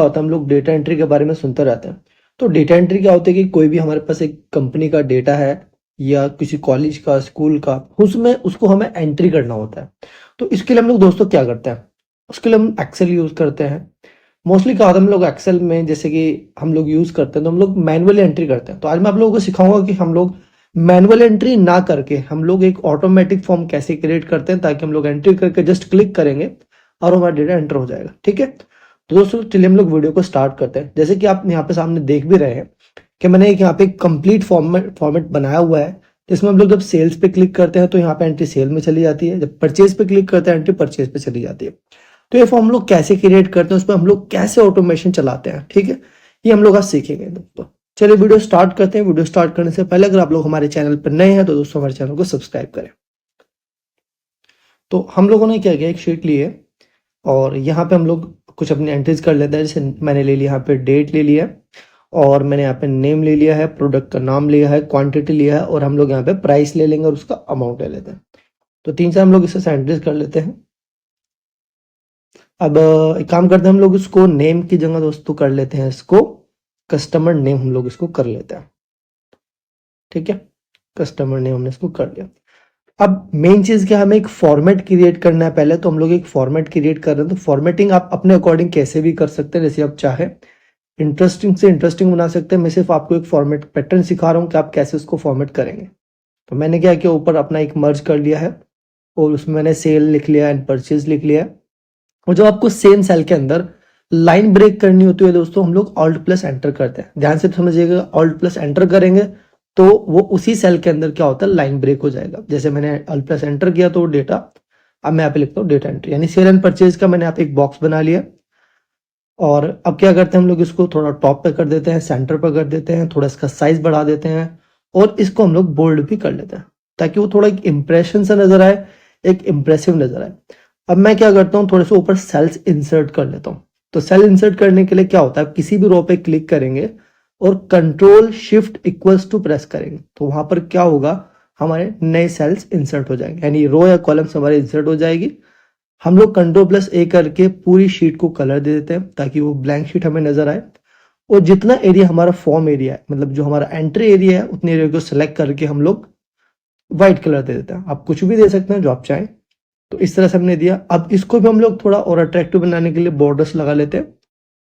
होता है, हम लोग डेटा एंट्री के बारे में सुनते रहते हैं। तो डेटा एंट्री क्या होता है कि कोई भी हमारे पास एक कंपनी का डेटा है या किसी कॉलेज का, स्कूल का, उसमें उसको हमें एंट्री करना होता है। तो इसके लिए हम लोग दोस्तों क्या करते हैं, उसके लिए हम एक्सेल यूज करते हैं। मोस्टली क्या होता है, हम लोग एक्सेल में जैसे कि हम लोग यूज करते हैं तो हम लोग मैनुअली एंट्री करते हैं। तो आज मैं आप लोगों को सिखाऊंगा कि हम लोग मैनुअल एंट्री ना करके हम लोग एक ऑटोमेटिक फॉर्म कैसे क्रिएट करते हैं, ताकि हम लोग एंट्री करके जस्ट क्लिक करेंगे और हमारा डेटा एंटर हो जाएगा। ठीक है, तो दोस्तों चलिए हम लोग वीडियो को स्टार्ट करते हैं। जैसे कि आप यहाँ पे सामने देख भी रहे हैं कि मैंने एक यहाँ पे कंप्लीट फॉर्मेट बनाया हुआ है, जिसमें हम लोग जब सेल्स पे क्लिक करते हैं तो यहाँ पे एंट्री सेल में चली जाती है, जब परचेज पे क्लिक करते हैं एंट्री परचेज पे चली जाती है। तो ये फॉर्म हम लोग कैसे क्रिएट करते हैं, उस पर हम लोग कैसे ऑटोमेशन चलाते हैं, ठीक है, ये हम लोग आज सीखेंगे दोस्तों। चलिए वीडियो स्टार्ट करते हैं। वीडियो स्टार्ट करने से पहले अगर आप लोग हमारे चैनल पर नए हैं तो दोस्तों हमारे चैनल को सब्सक्राइब करें। तो हम लोगों ने क्या किया, एक शीट ली है और यहाँ पे हम लोग कुछ अपनी एंट्रीज कर लेते हैं। जैसे मैंने ले लिया यहाँ पे डेट ले लिया और मैंने यहाँ पे नेम ले लिया है, प्रोडक्ट का नाम लिया है, क्वांटिटी लिया है और हम लोग यहाँ पे प्राइस ले लेंगे और उसका अमाउंट ले लेते हैं। तो 3 से हम लोग इसे एंट्रीज कर लेते हैं। अब एक काम करते हैं, हम लोग इसको नेम की जगह दोस्तों कर लेते हैं, इसको कस्टमर नेम हम लोग इसको कर लेते हैं। ठीक है, कस्टमर नेम हमने इसको कर लिया। अब मेन चीज क्या, हमें एक फॉर्मेट क्रिएट करना है। पहले तो हम लोग एक फॉर्मेट क्रिएट कर रहे हैं, तो फॉर्मेटिंग आप अपने अकॉर्डिंग कैसे भी कर सकते हैं, जैसे आप चाहे इंटरेस्टिंग से इंटरेस्टिंग बना सकते हैं। मैं सिर्फ आपको एक फॉर्मेट पैटर्न सिखा रहा हूँ कि आप कैसे उसको फॉर्मेट करेंगे। तो मैंने क्या किया, ऊपर अपना एक मर्ज कर लिया है और उसमें मैंने सेल लिख लिया एंड परचेज लिख लिया है। और जो आपको सेम सेल के अंदर लाइन ब्रेक करनी होती है दोस्तों, हम लोग ऑल्ट प्लस एंटर करते हैं। ध्यान से समझिएगा, ऑल्ट प्लस एंटर करेंगे तो वो उसी सेल के अंदर क्या होता है, लाइन ब्रेक हो जाएगा। जैसे मैंने ऑल्ट प्लस एंटर किया तो डेटा, अब मैं यहाँ पे लिखता हूँ डेटा एंट्री, यानी सेल एंड परचेज का मैंने यहाँ पे एक बॉक्स बना लिया। और अब क्या करते हैं, हम लोग इसको थोड़ा टॉप पे कर देते हैं, सेंटर पे कर देते हैं, थोड़ा इसका साइज बढ़ा देते हैं और इसको हम लोग बोल्ड भी कर लेते हैं, ताकि वो थोड़ा एक इंप्रेशन सा नजर आए, एक इंप्रेसिव नजर आए। अब मैं क्या करता हूँ, थोड़े से ऊपर सेल्स इंसर्ट कर लेता हूँ। तो सेल इंसर्ट करने के लिए क्या होता है, किसी भी रो पे क्लिक करेंगे और control shift equals to press करेंगे तो वहां पर क्या होगा, हमारे नए सेल्स इंसर्ट हो जाएंगे, यानी रो या कॉलम्स हमारे इंसर्ट हो जाएगी। हम लोग कंट्रोल प्लस ए करके पूरी शीट को कलर दे देते हैं ताकि वो ब्लैंक शीट हमें नजर आए। और जितना एरिया हमारा फॉर्म एरिया है, मतलब जो हमारा एंट्री एरिया है, उतने एरिया को सिलेक्ट करके हम लोग व्हाइट कलर दे देते हैं। आप कुछ भी दे सकते हैं जो आप चाहें। तो इस तरह से हमने दिया। अब इसको भी हम लोग थोड़ा और अट्रैक्टिव बनाने के लिए बॉर्डर्स लगा लेते हैं।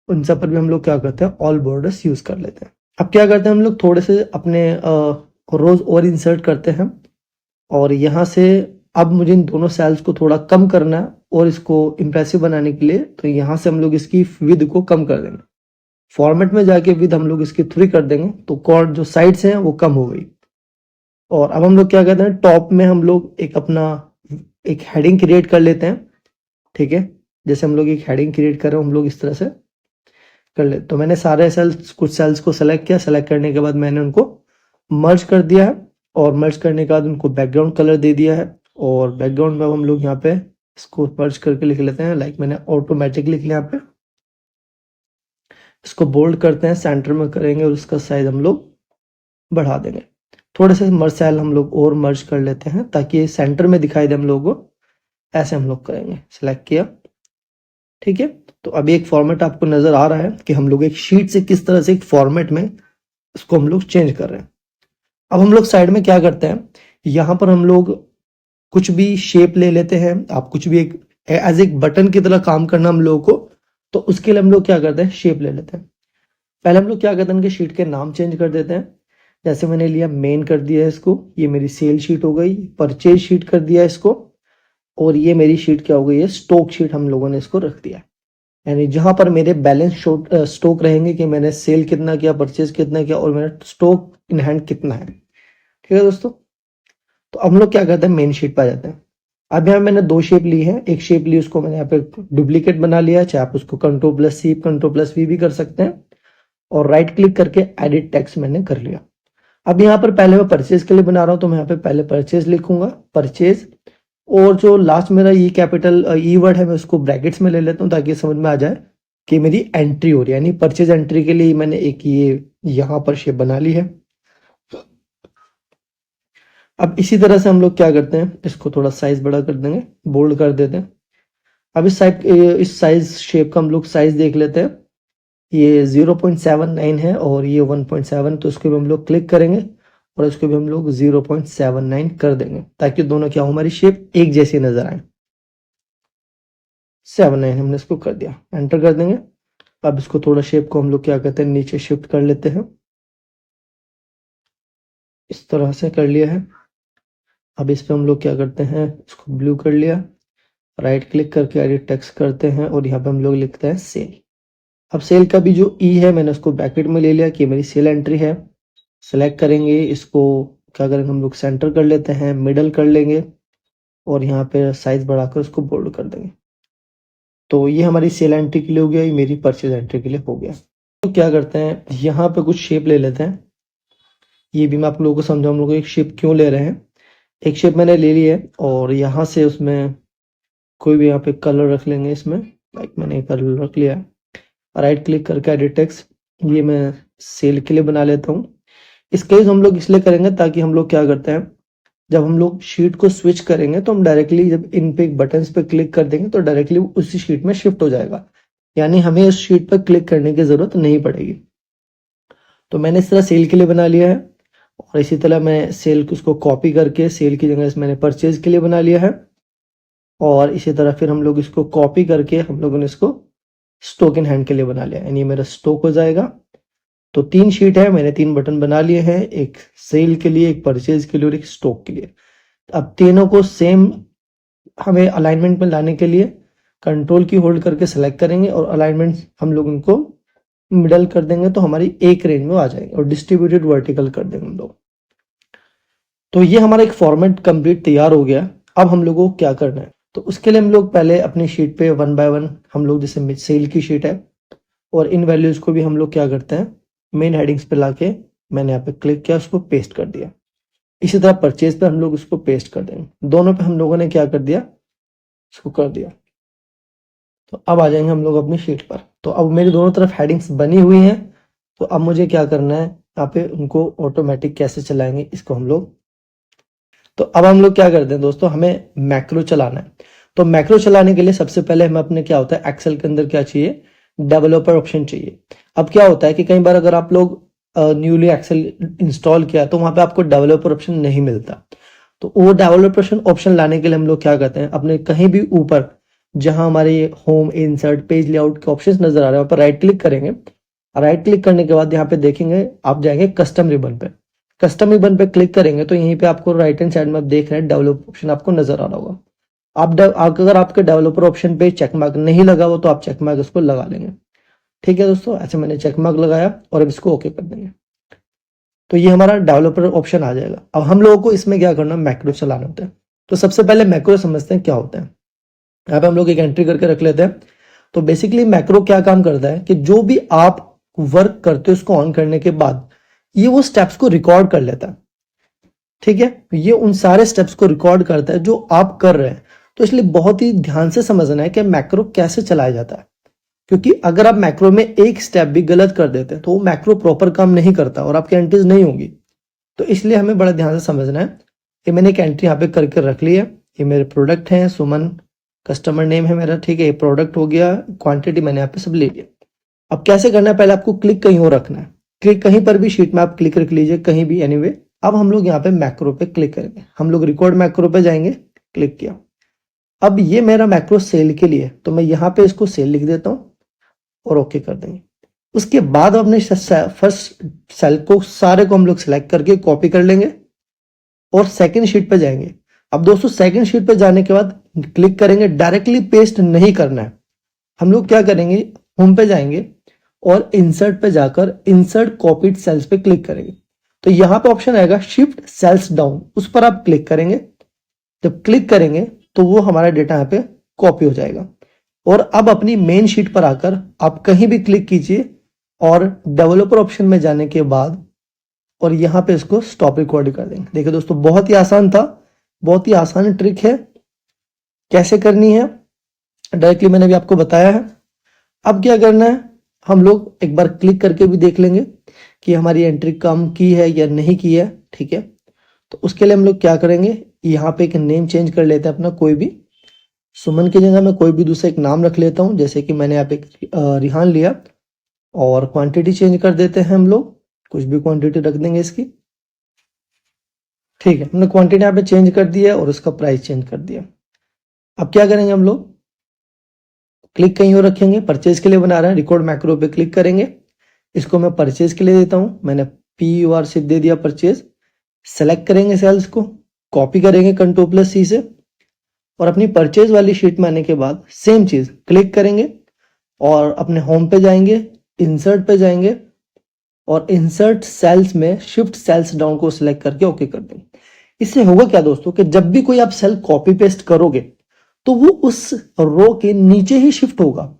उन सब पर भी हम लोग क्या करते हैं, ऑल बॉर्डर्स यूज कर लेते हैं। अब क्या करते हैं, हम लोग थोड़े से अपने रोज और इंसर्ट करते हैं और यहाँ से अब मुझे इन दोनों सेल्स को थोड़ा कम करना है और इसको इंप्रेसिव बनाने के लिए, तो यहाँ से हम लोग इसकी विड्थ को कम कर देंगे। फॉर्मेट में जाके विड्थ हम लोग इसकी 3 कर देंगे, तो कॉर्ड जो साइड्स हैं वो कम हो गई। और अब हम लोग क्या करते हैं, टॉप में हम लोग एक अपना एक हेडिंग क्रिएट कर लेते हैं। ठीक है, जैसे हम लोग एक हेडिंग क्रिएट कर रहे हो, हम लोग इस तरह से कर ले। तो मैंने सारे सेल्स, कुछ सेल्स को सेलेक्ट किया, सेलेक्ट करने के बाद मैंने उनको मर्ज कर दिया है और मर्ज करने के बाद उनको बैकग्राउंड कलर दे दिया है। और बैकग्राउंड में हम लोग यहाँ पे इसको मर्ज करके लिख लेते हैं, लाइक मैंने ऑटोमेटिक लिख लिया यहाँ पे। इसको बोल्ड करते हैं, सेंटर में करेंगे और उसका साइज हम लोग बढ़ा देंगे। थोड़े से मर्ज सेल हम लोग और मर्ज कर लेते हैं ताकि सेंटर में दिखाई दे हम लोगों को। ऐसे हम लोग करेंगे, सिलेक्ट किया। ठीक है, तो अभी एक फॉर्मेट आपको नजर आ रहा है कि हम लोग एक शीट से किस तरह से एक फॉर्मेट में इसको हम लोग चेंज कर रहे हैं। अब हम लोग साइड में क्या करते हैं, यहाँ पर हम लोग कुछ भी शेप ले लेते हैं। आप कुछ भी एक एज एक बटन की तरह काम करना हम लोगों को, तो उसके लिए हम लोग क्या करते हैं, शेप ले लेते हैं। पहले हम लोग क्या करते हैं, इनके शीट के नाम चेंज कर देते हैं। जैसे मैंने लिया मेन कर दिया है इसको, ये मेरी सेल शीट हो गई। परचेज शीट कर दिया इसको और ये मेरी शीट क्या हो गई है, स्टॉक शीट हम लोगों ने इसको रख दिया। यानी जहां पर मेरे बैलेंस स्टॉक रहेंगे कि मैंने सेल कितना किया, परचेज कितना किया और मेरा स्टॉक इन हैंड कितना है। ठीक है दोस्तों, तो हम लोग क्या करते हैं, मेन शीट पर आ जाते हैं। अब यहाँ मैंने 2 शेप ली है। एक शेप ली, उसको मैंने यहाँ पे डुप्लीकेट बना लिया, चाहे आप उसको control plus C, control plus V भी कर सकते हैं। और राइट क्लिक करके एडिट टेक्स्ट मैंने कर लिया। अब यहाँ पर पहले मैं परचेज के लिए बना रहा हूँ, तो मैं यहाँ पे पहले परचेज लिखूंगा, परचेज। और जो लास्ट मेरा ई कैपिटल ई वर्ड है, मैं उसको ब्रैकेट्स में ले लेता हूँ ताकि समझ में आ जाए कि मेरी एंट्री हो रही है। यानी परचेज एंट्री के लिए मैंने एक ये यहाँ पर शेप बना ली है। अब इसी तरह से हम लोग क्या करते हैं, इसको थोड़ा साइज बड़ा कर देंगे, बोल्ड कर देते हैं। अब इस साइज शेप का हम लोग साइज देख लेते हैं। ये 0.79 है और ये 1.7, तो इसको भी हम लोग क्लिक करेंगे और इसको भी हम लोग 0.79 कर देंगे ताकि दोनों क्या हो, हमारी शेप एक जैसी नजर आए। 79 हमने इसको कर दिया, एंटर कर देंगे। अब इसको थोड़ा शेप को हम लोग क्या कहते हैं, नीचे शिफ्ट कर लेते हैं, इस तरह से कर लिया है। अब इस पे हम लोग क्या करते हैं, इसको ब्लू कर लिया, राइट क्लिक करके एडिट टेक्स्ट करते हैं और यहाँ पे हम लोग लिखते हैं सेल। अब सेल का भी जो ई है मैंने उसको ब्रैकेट में ले लिया कि मेरी सेल एंट्री है। सेलेक्ट करेंगे, इसको क्या करेंगे हम लोग, सेंटर कर लेते हैं, मिडल कर लेंगे और यहाँ पे साइज बढ़ाकर उसको बोल्ड कर देंगे। तो ये हमारी सेल एंट्री के लिए हो गया, ये मेरी परचेज एंट्री के लिए हो गया। तो क्या करते हैं, यहाँ पे कुछ शेप ले लेते हैं। ये भी मैं आप लोगों को समझाऊं हम लोग एक शेप क्यों ले रहे हैं। एक शेप मैंने ले ली है और यहाँ से उसमें कोई भी यहाँ पे कलर रख लेंगे इसमें, लाइक मैंने कलर रख लिया है। राइट क्लिक करके एडिट टेक्स्ट, ये मैं सेल के लिए बना लेता हूँ। इसके लिए हम लोग इसलिए करेंगे ताकि हम लोग क्या करते हैं, जब हम लोग शीट को स्विच करेंगे तो हम डायरेक्टली जब इन पे बटन पे क्लिक कर देंगे तो डायरेक्टली उसी शीट में शिफ्ट हो जाएगा, यानी हमें उस शीट पर क्लिक करने की जरूरत नहीं पड़ेगी। तो मैंने इस तरह सेल के लिए बना लिया है और इसी तरह मैं सेल को उसको कॉपी करके सेल की जगह मैंने परचेज के लिए बना लिया है। और इसी तरह फिर हम लोग इसको कॉपी करके हम लोगों ने इसको स्टॉक इन हैंड के लिए बना लिया, यानी मेरा स्टॉक हो जाएगा। तो 3 शीट है, मैंने 3 बटन बना लिए हैं, एक सेल के लिए, एक परचेज के लिए और एक स्टॉक के लिए। अब तीनों को सेम हमें अलाइनमेंट में लाने के लिए कंट्रोल की होल्ड करके सेलेक्ट करेंगे और अलाइनमेंट हम लोग उनको मिडल कर देंगे तो हमारी एक रेंज में आ जाएंगे और डिस्ट्रीब्यूटेड वर्टिकल कर देंगे हम लोग। तो ये हमारा एक फॉर्मेट कंप्लीट तैयार हो गया। अब हम लोगों को क्या करना है, तो उसके लिए हम लोग पहले अपनी शीट पे 1 बाय 1 हम लोग, जैसे सेल की शीट है और इन वैल्यूज को भी हम लोग क्या करते हैं, मेन हेडिंग्स पे लाके मैंने यहाँ पे क्लिक किया, उसको पेस्ट कर दिया। इसी तरह परचेज पे हम लोग उसको पेस्ट कर देंगे। दोनों पे हम लोगों ने क्या कर दिया, इसको कर दिया। तो अब आ जाएंगे हम लोग अपनी शीट पर। तो अब मेरी दोनों तरफ हेडिंग्स बनी हुई हैं, तो अब मुझे क्या करना है, यहाँ पे उनको ऑटोमेटिक कैसे चलाएंगे इसको हम लोग। तो अब हम लोग क्या करते हैं दोस्तों, हमें मैक्रो चलाना है। तो मैक्रो चलाने के लिए सबसे पहले हमें अपने क्या होता है, एक्सेल के अंदर क्या चाहिए, डेवलपर ऑप्शन चाहिए। अब क्या होता है कि कई बार अगर आप लोग न्यूली एक्सेल इंस्टॉल किया तो वहां पे आपको डेवलपर ऑप्शन नहीं मिलता। तो वो डेवलपर ऑप्शन लाने के लिए हम लोग क्या करते हैं, अपने कहीं भी ऊपर जहां हमारे होम, इंसर्ट, पेज लेआउट के ऑप्शंस नजर आ रहे हैं वहां पर राइट क्लिक करेंगे। राइट क्लिक करने के बाद यहाँ पे देखेंगे, आप जाएंगे कस्टम रिबन पे। कस्टम रिबन पे क्लिक करेंगे तो यहीं पे आपको राइट हैंड साइड में आप देख रहे हैं डेवलप ऑप्शन आपको नजर आ रहा होगा। अगर आपके डेवलपर ऑप्शन पे चेक मार्क नहीं लगा हो तो आप चेक मार्क इसको लगा लेंगे। ठीक है दोस्तों, ऐसे मैंने चेक मार्क लगाया और अब इसको ओके कर देंगे। तो ये हमारा डेवलपर ऑप्शन आ जाएगा। अब हम लोगों को इसमें क्या करना, मैक्रो चलाना होता है। तो सबसे पहले मैक्रो समझते हैं क्या होता है। यहाँ पे हम लोग एक एंट्री करके रख लेते हैं। तो बेसिकली मैक्रो क्या काम करता है कि जो भी आप वर्क करते हो उसको ऑन करने के बाद ये वो स्टेप्स को रिकॉर्ड कर लेता है। ठीक है, ये उन सारे स्टेप्स को रिकॉर्ड करता है जो आप कर रहे हैं। तो इसलिए बहुत ही ध्यान से समझना है कि मैक्रो कैसे चलाया जाता है, क्योंकि अगर आप मैक्रो में एक स्टेप भी गलत कर देते हैं तो वो मैक्रो प्रॉपर काम नहीं करता और आपकी एंट्रीज नहीं होंगी। तो इसलिए हमें बड़ा ध्यान से समझना है। ये मैंने एक एंट्री यहाँ पे करके रख ली है। ये मेरे प्रोडक्ट हैं, सुमन कस्टमर नेम है मेरा। ठीक है, ये प्रोडक्ट हो गया, क्वांटिटी मैंने यहाँ पे सब ले लिया। अब कैसे करना है, पहले आपको क्लिक कहीं और रखना है। क्लिक कहीं पर भी शीट में आप क्लिक रख लीजिए, कहीं भी, एनीवे। अब हम लोग यहाँ पे मैक्रो पे क्लिक करेंगे। हम लोग रिकॉर्ड मैक्रो पे जाएंगे, क्लिक किया। अब ये मेरा मैक्रो सेल के लिए, तो मैं यहाँ पे इसको सेल लिख देता हूँ और ओके कर देंगे। उसके बाद अपने फर्स्ट सेल को सारे को हम लोग सिलेक्ट करके कॉपी कर लेंगे और सेकंड शीट पे जाएंगे। अब दोस्तों सेकंड शीट पे जाने के बाद क्लिक करेंगे, डायरेक्टली पेस्ट नहीं करना है। हम लोग क्या करेंगे, होम पे जाएंगे और इंसर्ट पे जाकर इंसर्ट कॉपीड सेल्स पे क्लिक करेंगे। तो यहां पे ऑप्शन आएगा शिफ्ट सेल्स डाउन, उस पर आप क्लिक करेंगे। जब क्लिक करेंगे तो वो हमारा डेटा यहाँ पे कॉपी हो जाएगा। और अब अपनी मेन शीट पर आकर आप कहीं भी क्लिक कीजिए और डेवलपर ऑप्शन में जाने के बाद और यहां पे इसको स्टॉप रिकॉर्ड कर देंगे। देखिए दोस्तों, बहुत ही आसान था, बहुत ही आसान ट्रिक है। कैसे करनी है डायरेक्टली मैंने भी आपको बताया है। अब क्या करना है, हम लोग एक बार क्लिक करके भी देख लेंगे कि हमारी एंट्री काम की है या नहीं की है। ठीक है, तो उसके लिए हम लोग क्या करेंगे, यहाँ पे एक नेम चेंज कर लेते हैं अपना, कोई भी सुमन की जगह मैं कोई भी दूसरा एक नाम रख लेता हूं। जैसे कि मैंने यहाँ पे रिहान लिया और क्वांटिटी चेंज कर देते हैं हम लोग, कुछ भी क्वांटिटी रख देंगे इसकी। ठीक है, हमने क्वांटिटी यहाँ पे चेंज कर दिया और उसका प्राइस चेंज कर दिया। अब क्या करेंगे हम लोग, क्लिक कहीं और रखेंगे, परचेज के लिए बना रहे हैं, रिकॉर्ड मैक्रो पे क्लिक करेंगे, इसको मैं परचेज के लिए देता हूं, मैंने PUR से दे दिया परचेज। सेलेक्ट करेंगे सेल्स को, कॉपी करेंगे Ctrl+C से और अपनी परचेज वाली शीट में आने के बाद सेम चीज क्लिक करेंगे और अपने होम पे जाएंगे, इंसर्ट पे जाएंगे और इंसर्ट सेल्स में शिफ्ट सेल्स डाउन को सिलेक्ट करके ओके कर देंगे। इससे होगा क्या दोस्तों कि जब भी कोई आप सेल कॉपी पेस्ट करोगे तो वो उस रो के नीचे ही शिफ्ट होगा।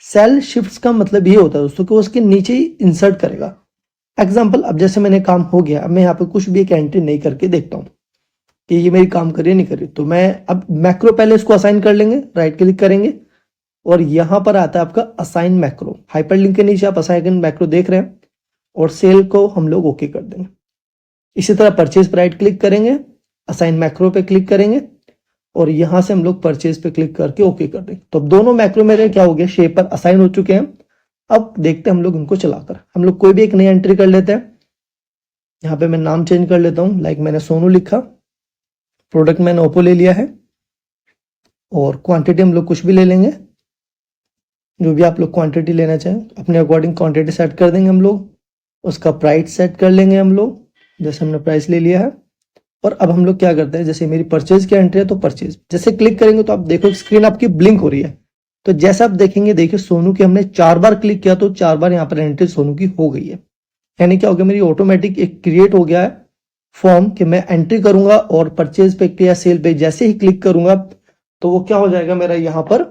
सेल शिफ्ट का मतलब ये होता है दोस्तों कि वो उसके नीचे ही इंसर्ट करेगा। एग्जाम्पल, अब जैसे मैंने काम हो गया, अब मैं यहाँ पे कुछ भी एक एंट्री नहीं करके देखता हूँ कि ये मेरी काम करिए नहीं करिए, तो मैं अब मैक्रो पहले इसको असाइन कर लेंगे, राइट क्लिक करेंगे और यहां पर आता है आपका असाइन मैक्रो, हाइपरलिंक के नीचे आप असाइन मैक्रो देख रहे हैं और सेल को हम लोग ओके कर देंगे। इसी तरह परचेज पर राइट क्लिक करेंगे, असाइन मैक्रो पे क्लिक करेंगे और यहां से हम लोग परचेज पे क्लिक करके ओके कर देंगे। तो अब दोनों मैक्रो मेरे क्या हो गया, शेप पर असाइन हो चुके हैं। अब देखते हैं हम लोग इनको चलाकर, हम लोग कोई भी एक नई एंट्री कर लेते हैं। यहाँ पे मैं नाम चेंज कर लेता हूं, लाइक मैंने सोनू लिखा, प्रोडक्ट मैंने ओप्पो ले लिया है और क्वांटिटी हम लोग कुछ भी ले लेंगे, जो भी आप लोग क्वांटिटी लेना चाहें अपने अकॉर्डिंग क्वांटिटी सेट कर देंगे हम लोग। उसका प्राइस सेट कर लेंगे हम लोग, जैसे हमने प्राइस ले लिया है। और अब हम लोग क्या करते हैं, जैसे मेरी परचेज की एंट्री है तो परचेज जैसे क्लिक करेंगे तो आप देखो स्क्रीन आपकी ब्लिंक हो रही है। तो जैसा आप देखेंगे, देखिए सोनू की हमने 4 बार क्लिक किया तो 4 बार यहाँ पर एंट्री सोनू की हो गई है। यानी क्या हो गया, मेरी ऑटोमेटिक एक क्रिएट हो गया है फॉर्म कि मैं एंट्री करूंगा और परचेज पे या सेल पे जैसे ही क्लिक करूंगा तो वो क्या हो जाएगा मेरा, यहाँ पर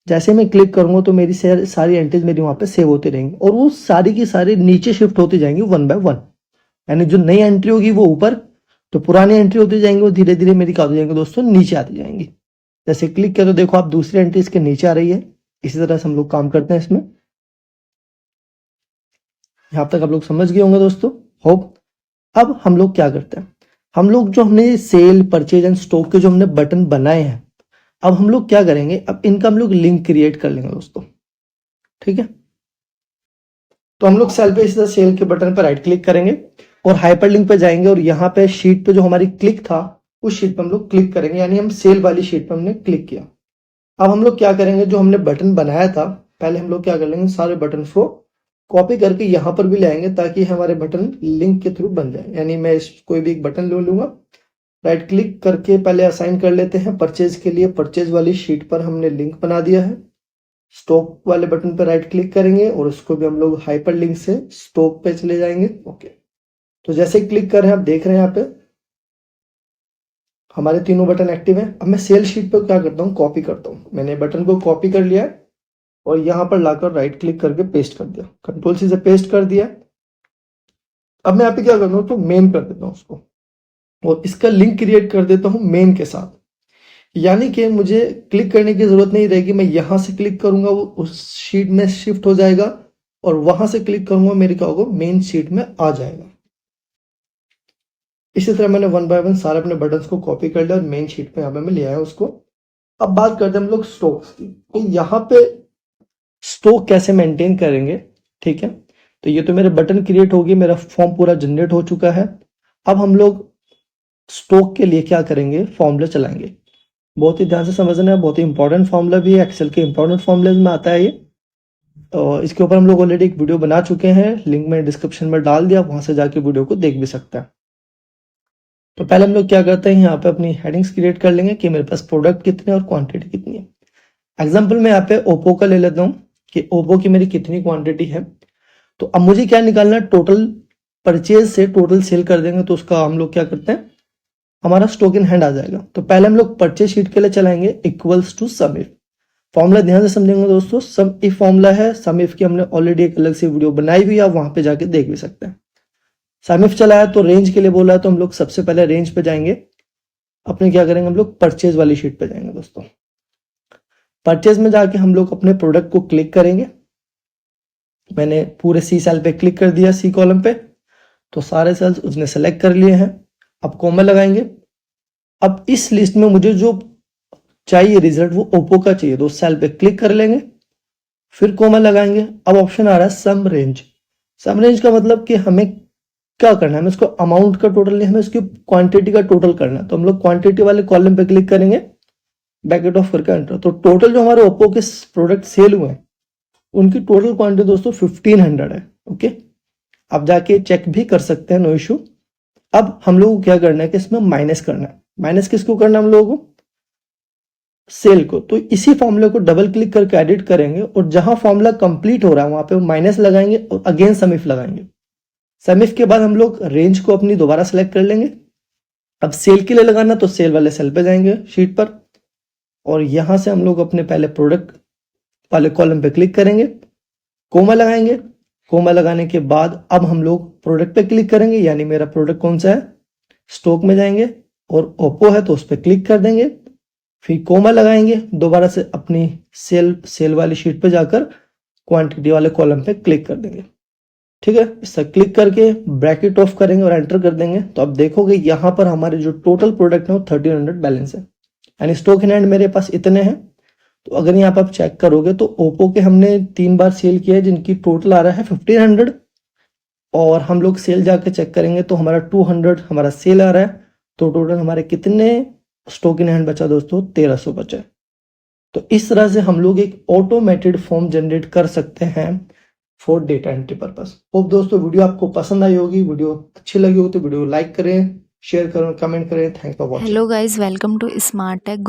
जैसे मैं क्लिक करूंगा तो मेरी सारी एंट्रीज मेरी वहां पे सेव होती रहेंगी और वो सारी की सारी नीचे शिफ्ट होती जाएंगी 1 बाय 1। यानी जो नई एंट्री होगी वो ऊपर, तो पुरानी एंट्री होती जाएंगी वो धीरे धीरे मेरी क्या हो जाएंगी दोस्तों, नीचे आती जाएंगी। जैसे क्लिक किया तो देखो आप दूसरी एंट्री इसके नीचे आ रही है। इसी तरह से हम लोग काम करते हैं इसमें। यहां तक आप लोग समझ गए होंगे दोस्तों, होप। अब हम लोग क्या करते हैं, हम लोग जो हमने सेल परचेज एंड स्टॉक के जो हमने बटन बनाए हैं, अब हम लोग क्या करेंगे, अब इनका हम लोग लिंक क्रिएट कर लेंगे दोस्तों। ठीक है, तो हम लोग सेल पे इस तरह सेल के बटन पर राइट क्लिक करेंगे और हाइपरलिंक पे जाएंगे और यहाँ पे शीट पे जो हमारी क्लिक था उस शीट पे हम लोग क्लिक करेंगे, यानी हम सेल वाली शीट पे हमने क्लिक किया। अब हम लोग क्या करेंगे, जो हमने बटन बनाया था पहले हम लोग क्या कर लेंगे, सारे बटन को कॉपी करके यहाँ पर भी ले आएंगे ताकि हमारे बटन लिंक के थ्रू बन जाए। यानी मैं कोई भी एक बटन ले लूंगा, राइट क्लिक करके पहले असाइन कर लेते हैं परचेज के लिए, परचेज वाली शीट पर हमने लिंक बना दिया है। स्टॉक वाले बटन पर राइट क्लिक करेंगे और उसको भी हम लोग हाइपर लिंक से स्टॉक पे चले जाएंगे। ओके, तो जैसे क्लिक कर रहे हैं आप देख रहे हैं यहाँ पे हमारे तीनों बटन एक्टिव हैं। अब मैं सेल शीट पर क्या करता हूँ, कॉपी करता हूँ। मैंने बटन को कॉपी कर लिया है और यहाँ पर लाकर राइट क्लिक करके पेस्ट कर दिया, Ctrl+C से पेस्ट कर दिया। अब मैं यहाँ पे क्या करता हूँ, तो मेन कर देता हूँ उसको और इसका लिंक क्रिएट कर देता हूँ मेन के साथ। यानी कि मुझे क्लिक करने की जरूरत नहीं रहेगी, मैं यहां से क्लिक करूंगा वो उस शीट में शिफ्ट हो जाएगा और वहां से क्लिक करूंगा मेरे क्या होगा, मेन शीट में आ जाएगा। इसी तरह मैंने 1 बाय 1 सारे अपने बटन्स को कॉपी कर लिया और मेन शीट पे यहाँ पे मैं ले आया उसको। अब बात करते हैं हम लोग स्टॉक्स की, तो यहाँ पे स्टॉक कैसे मेंटेन करेंगे। ठीक है, तो ये तो मेरे बटन क्रिएट होगी, मेरा फॉर्म पूरा जनरेट हो चुका है। अब हम लोग स्टॉक के लिए क्या करेंगे, फॉर्मूला चलाएंगे। बहुत ही ध्यान से समझना है, बहुत ही इंपॉर्टेंट फॉर्मूला भी है, एक्सेल के इंपॉर्टेंट फॉर्मूले में आता है ये। और इसके ऊपर हम लोग ऑलरेडी एक वीडियो बना चुके हैं, लिंक मैंने डिस्क्रिप्शन में डाल दिया, वहां से जाके वीडियो को देख भी सकता है। तो पहले हम लोग क्या करते हैं, यहाँ पे अपनी हेडिंग्स क्रिएट कर लेंगे कि मेरे पास प्रोडक्ट कितने और क्वांटिटी कितनी है। एग्जाम्पल मैं यहाँ पे ओप्पो का ले लेता हूँ कि ओप्पो की मेरी कितनी क्वांटिटी है। तो अब मुझे क्या निकालना है, टोटल परचेज से टोटल सेल कर देंगे तो उसका हम लोग क्या करते हैं, हमारा स्टॉक इन हैंड आ जाएगा। तो पहले हम लोग परचेज शीट के लिए चलाएंगे equals to sum if. Formula ध्यान से समझेंगे दोस्तों, सम इफ फॉर्मूला है, सम इफ की हमने ऑलरेडी एक अलग से वीडियो बनाई हुई है, आप वहां पे जाके देख भी सकते हैं। सम इफ चलाया तो रेंज के लिए बोला है, तो हम लोग सबसे पहले रेंज पे जाएंगे, अपने क्या करेंगे, हम लोग परचेज वाली शीट पे जाएंगे दोस्तों। परचेज में जाके हम लोग अपने प्रोडक्ट को क्लिक करेंगे। मैंने पूरे सी सेल पे क्लिक कर दिया, सी कॉलम पे, तो सारे सेल्स उसने सेलेक्ट कर लिए हैं। अब कॉमा लगाएंगे। अब इस लिस्ट में मुझे जो चाहिए रिजल्ट वो ओप्पो का चाहिए, तो उस सेल पे क्लिक कर लेंगे, फिर कोमा लगाएंगे। अब ऑप्शन आ रहा है सम रेंज। सम रेंज का मतलब कि हमें क्या करना है, हमें इसको अमाउंट का टोटल नहीं, हमें इसकी क्वांटिटी का टोटल करना है। तो हम लोग क्वांटिटी वाले कॉलम पे क्लिक करेंगे, ब्रैकेट ऑफ करके एंटर। तो टोटल जो हमारे ओप्पो के प्रोडक्ट सेल हुए हैं उनकी टोटल क्वांटिटी दोस्तों 1500 है। ओके, आप जाके चेक भी कर सकते हैं, नो इशू। अब हम लोगों को क्या करना है कि इसमें माइनस करना है। माइनस किसको करना है हम लोगों को? सेल को। तो इसी फॉर्मूले को डबल क्लिक करके एडिट करेंगे और जहां फॉर्मूला कंप्लीट हो रहा है वहां पे माइनस लगाएंगे और अगेन समिफ लगाएंगे। समिफ के बाद हम लोग रेंज को अपनी दोबारा सेलेक्ट कर लेंगे। अब सेल के लिए लगाना तो सेल वाले सेल पे जाएंगे शीट पर, और यहां से हम लोग अपने पहले प्रोडक्ट वाले कॉलम पे क्लिक करेंगे, कोमा लगाएंगे। कोमा लगाने के बाद अब हम लोग प्रोडक्ट पे क्लिक करेंगे, यानी मेरा प्रोडक्ट कौन सा है, स्टॉक में जाएंगे और ओप्पो है तो उस पर क्लिक कर देंगे। फिर कोमा लगाएंगे, दोबारा से अपनी सेल वाली शीट पे जाकर क्वांटिटी वाले कॉलम पे क्लिक कर देंगे। ठीक है, इससे क्लिक करके ब्रैकेट ऑफ करेंगे और एंटर कर देंगे। तो अब देखोगे यहाँ पर हमारे जो टोटल प्रोडक्ट है वो 1300 बैलेंस है, यानी स्टॉक इन हैंड मेरे पास इतने हैं। तो अगर यहाँ पर आप चेक करोगे तो ओप्पो के हमने 3 बार सेल किया है जिनकी टोटल आ रहा है 1500, और हम लोग सेल जाके चेक करेंगे तो हमारा 200 हमारा सेल आ रहा है। तो टोटल हमारे कितने स्टॉक इन हैंड बचा दोस्तों, 1300 बचा। तो इस तरह से हम लोग एक ऑटोमेटेड फॉर्म जनरेट कर सकते हैं for data entry purpose. Hope दोस्तों वीडियो आपको पसंद आई होगी। वीडियो अच्छी लगी हो तो वीडियो लाइक करें, शेयर करें, कमेंट करें। Thanks for watching. Hello guys, welcome to Smart take.